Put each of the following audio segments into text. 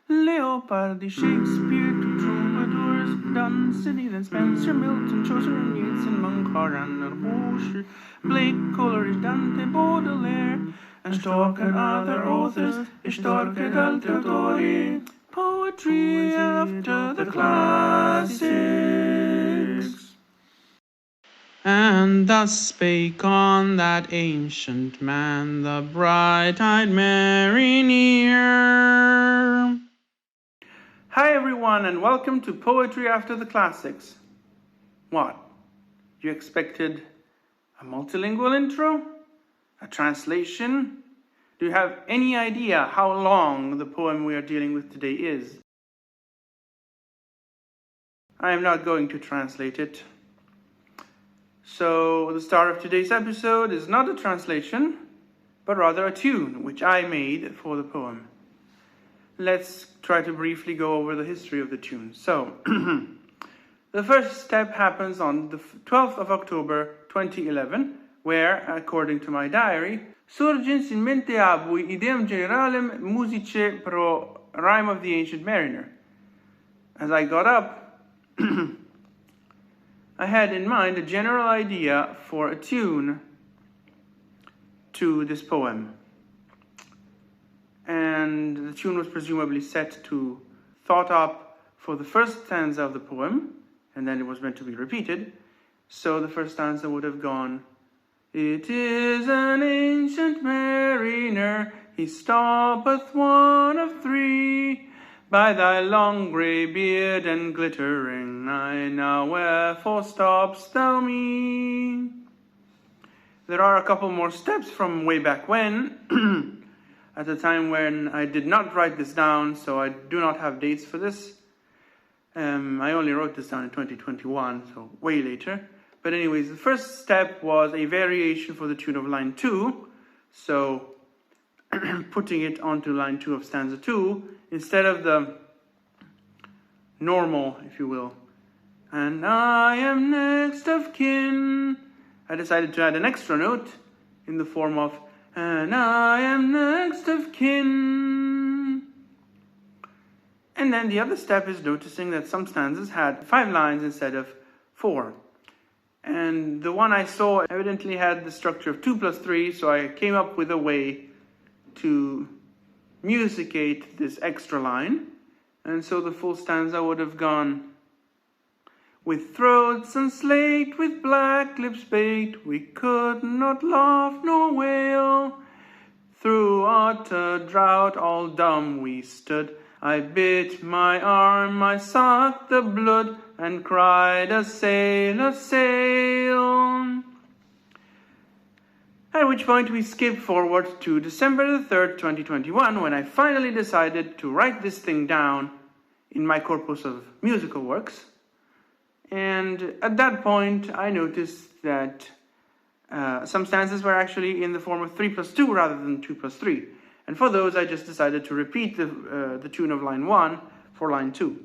Leopardi, Shakespeare, two troubadours, Donne, Sidney, then Spencer, Milton, Chaucer, and Yeats, and Monk, Horan, Roche, Blake, Coleridge, Dante, Baudelaire, and Stork and other authors, Stork and Altautori, poetry after the classics. And thus spake on that ancient man, the bright-eyed Marinere. Hi everyone, and welcome to Poetry After the Classics. What? You expected a multilingual intro? A translation? Do you have any idea how long the poem we are dealing with today is? I am not going to translate it. So the start of today's episode is not a translation, but rather a tune which I made for the poem. Let's try to briefly go over the history of the tune. So, the first step happens on the 12th of October 2011, where, according to my diary, surgens in mente abui ideam generalem musicae pro Rime of the Ancient Marinere. As I got up, I had in mind a general idea for a tune to this poem. And the tune was presumably set to thought up for the first stanza of the poem, and then it was meant to be repeated. So the first stanza would have gone, "It is an ancient mariner, he stoppeth one of three. By thy long grey beard and glittering eye, now wherefore stopp'st thou me?" There are a couple more steps from way back when, at a time when I did not write this down, so I do not have dates for this. I only wrote this down in 2021, so way later. But anyways, the first step was a variation for the tune of line 2. So, putting it onto line 2 of stanza 2, instead of the normal, if you will, "And I am next of kin," I decided to add an extra note in the form of, "And I am next of kin." And then the other step is noticing that some stanzas had 5 lines instead of 4. And the one I saw evidently had the structure of 2 plus 3, so I came up with a way to musicate this extra line. And so the full stanza would have gone, "With throats unslaked, with black lips baked, we could not laugh nor wail. Through utter drought all dumb we stood. I bit my arm, I sucked the blood, and cried, 'A sail, a sail!'" At which point we skip forward to December the 3rd, 2021, when I finally decided to write this thing down in my corpus of musical works. And at that point, I noticed that some stanzas were actually in the form of 3 plus 2 rather than 2 plus 3. And for those, I just decided to repeat the tune of line 1 for line 2.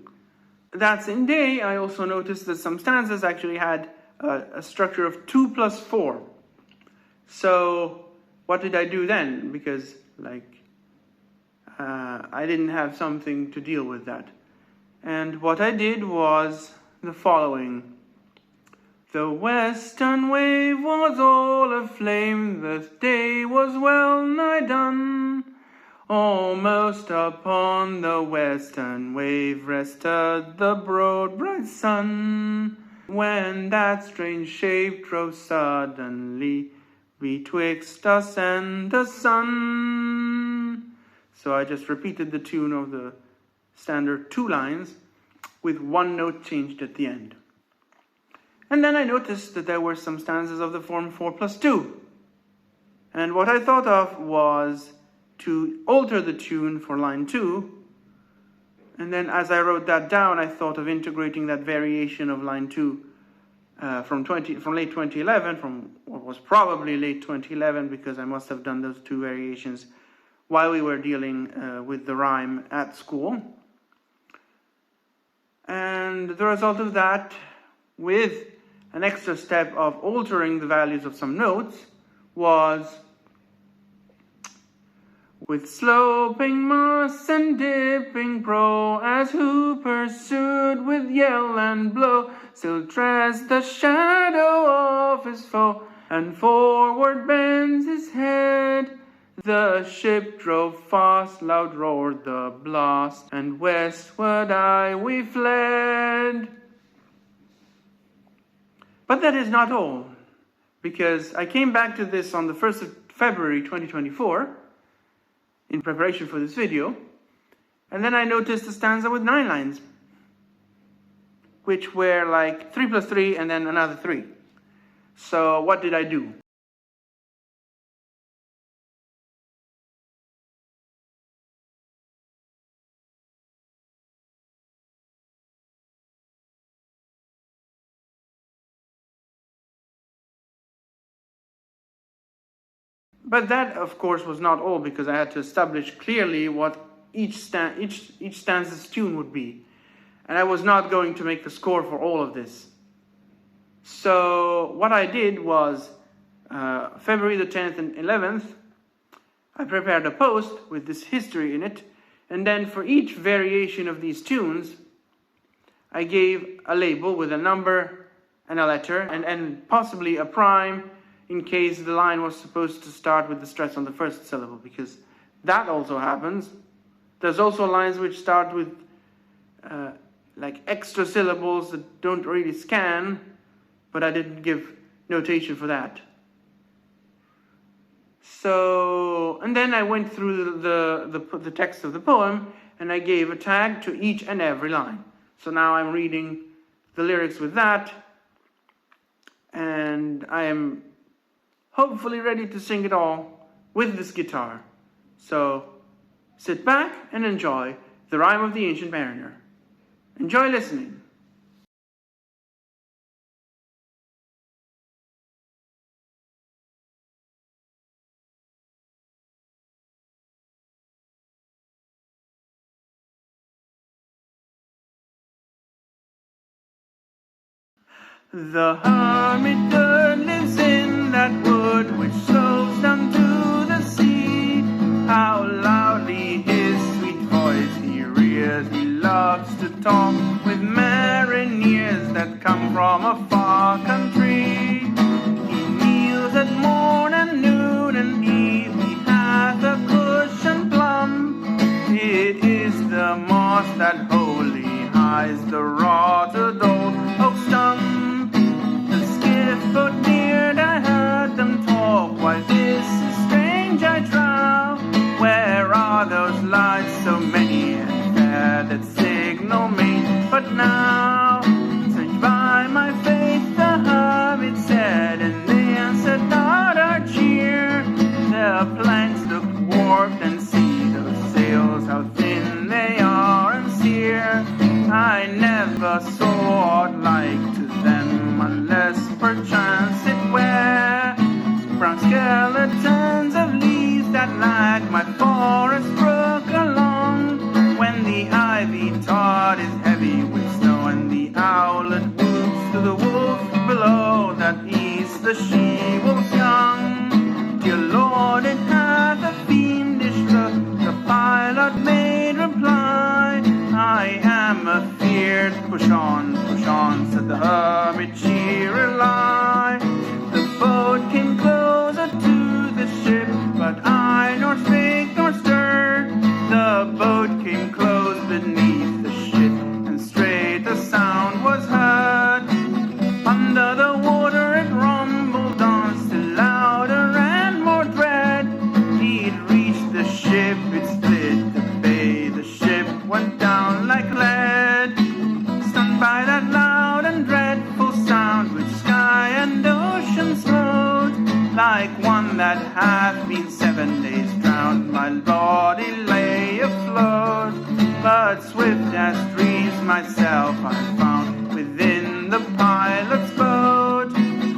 That same day, I also noticed that some stanzas actually had a structure of 2 plus 4. So what did I do then? Because, I didn't have something to deal with that. And what I did was the following. "The western wave was all aflame, the day was well nigh done. Almost upon the western wave rested the broad bright sun, when that strange shape drove suddenly betwixt us and the sun." So I just repeated the tune of the standard 2 lines with 1 note changed at the end. And then I noticed that there were some stanzas of the form 4 plus 2. And what I thought of was to alter the tune for line 2. And then as I wrote that down, I thought of integrating that variation of line 2 from late 2011, from what was probably late 2011, because I must have done those 2 variations while we were dealing with the rhyme at school. And the result of that, with an extra step of altering the values of some notes, was with sloping moss and dipping prow, as who pursued with yell and blow, still treads the shadow of his foe, and forward bends his head. The ship drove fast, loud roared the blast, and westward we fled. But that is not all, because I came back to this on the 1st of February 2024, in preparation for this video, and then I noticed a stanza with 9 lines, which were like 3 plus 3 and then another 3. So what did I do? But that, of course, was not all, because I had to establish clearly what each stanza's tune would be. And I was not going to make the score for all of this. So what I did was, February the 10th and 11th, I prepared a post with this history in it. And then for each variation of these tunes, I gave a label with a number and a letter, and possibly a prime, in case the line was supposed to start with the stress on the first syllable, because that also happens. There's also lines which start with like extra syllables that don't really scan, but I didn't give notation for that. So, and then I went through the text of the poem, and I gave a tag to each and every line. So now I'm reading the lyrics with that, and I am hopefully ready to sing it all with this guitar. So sit back and enjoy the Rime of the Ancient Mariner. Enjoy listening. The hermit bird lives in that wood which slopes down to the sea. How loudly his sweet voice he rears. He loves to talk with marineres that come from a far country. He kneels at morn and noon and eve. He hath a cushion plumb. It is the moss that wholly hides the rotted old oak stump. But near I heard them talk, why this is strange I trow. Where are those lights so many and fair that signal me but now? Such by my faith the hermit said, and they answered not our cheer. Their planks look warped, and see those sails how thin they are and sere. I never saw aught like to them, unless perchance it were brown skeletons of leaves that like my forest brook along. When the ivy tod is heavy with snow, and the owlet whoops to the wolf below that eats the she-wolf's young. Dear Lord, it hath a fiendish look, the pilot made reply. I am afeard, push on, said the hermit, cheer lie. The boat came closer to the ship, but I nor spake nor stirred. The boat came close beneath the ship, and straight the sound was heard. Under the water it rumbled on, still louder and more dread. He'd reached the ship, it split the bay, the ship went down like lead. Stunned by that loud and dreadful sound, which sky and ocean smote, like one that hath been 7 days drowned, my body lay afloat. But swift as dreams myself I found within the pilot's boat.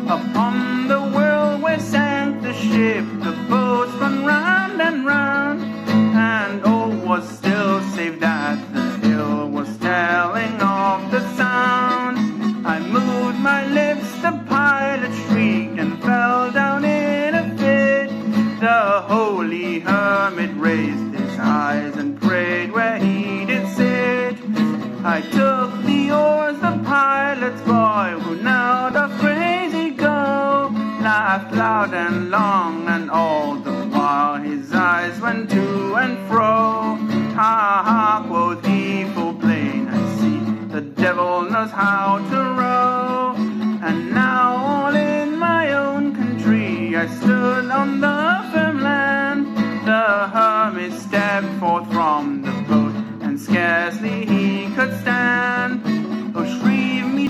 Upon the whirlway sank the ship, the boat spun round and round, and all was still save that the hill was telling of the sounds. I moved my lips, the pilot shrieked and fell down in a fit. The holy hermit raised us how to row. And now all in my own country I stood on the firm land. The hermit stepped forth from the boat, and scarcely he could stand. Oh, shrieve me,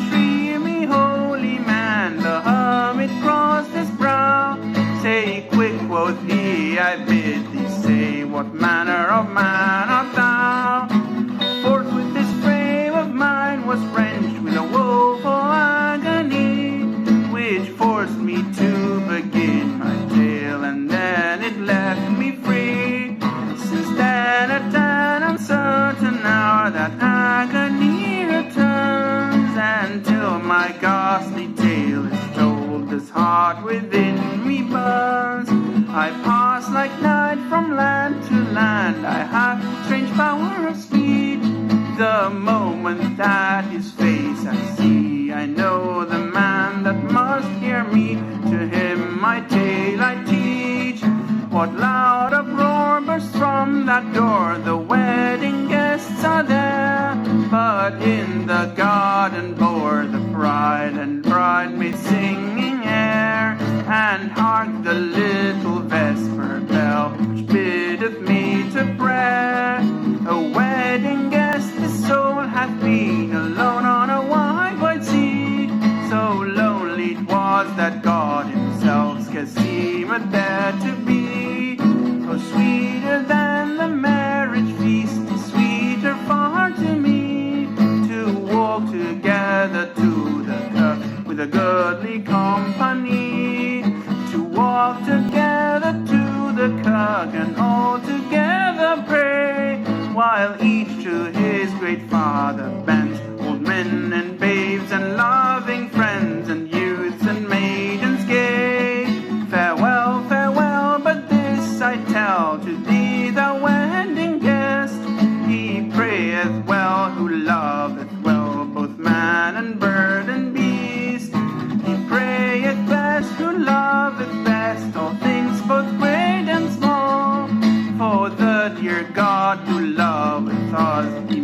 holy man. The hermit crossed his brow. Say quick, quoth he, I bid thee say, what manner of man art thou? Forthwith this frame of mine was wrenched with a woeful agony, which forced me to begin my tale, and then it left me free. Since then at an uncertain hour that agony returns, and till my ghastly tale is told, this heart within me burns. I pass like night from land to land, I have strange power of speed. The moment that his face I see, I know the man that must hear me. To him my tale I teach. What loud uproar bursts from that door? The wedding guests are there, but in the garden bore the bride and bridemaid singing air. And hark the little vesper bell, which biddeth me to prayer. A wedding guest, his soul hath been alone on a wide sea. So lonely it was that God himself scarce seemed there to be. Oh, sweeter than the marriage feast, sweeter far to me, to walk together to the kirk with a goodly company. To walk together to the kirk and all together pray, while each to his great Father bends, old men and babes and loving friends and youths and maidens gay. Farewell, farewell, but this I tell to thee, thou wedding guest, he prayeth well who loveth well both man and bird and beast. He prayeth best who loveth best all things both great and small, for the dear God who loveth us, he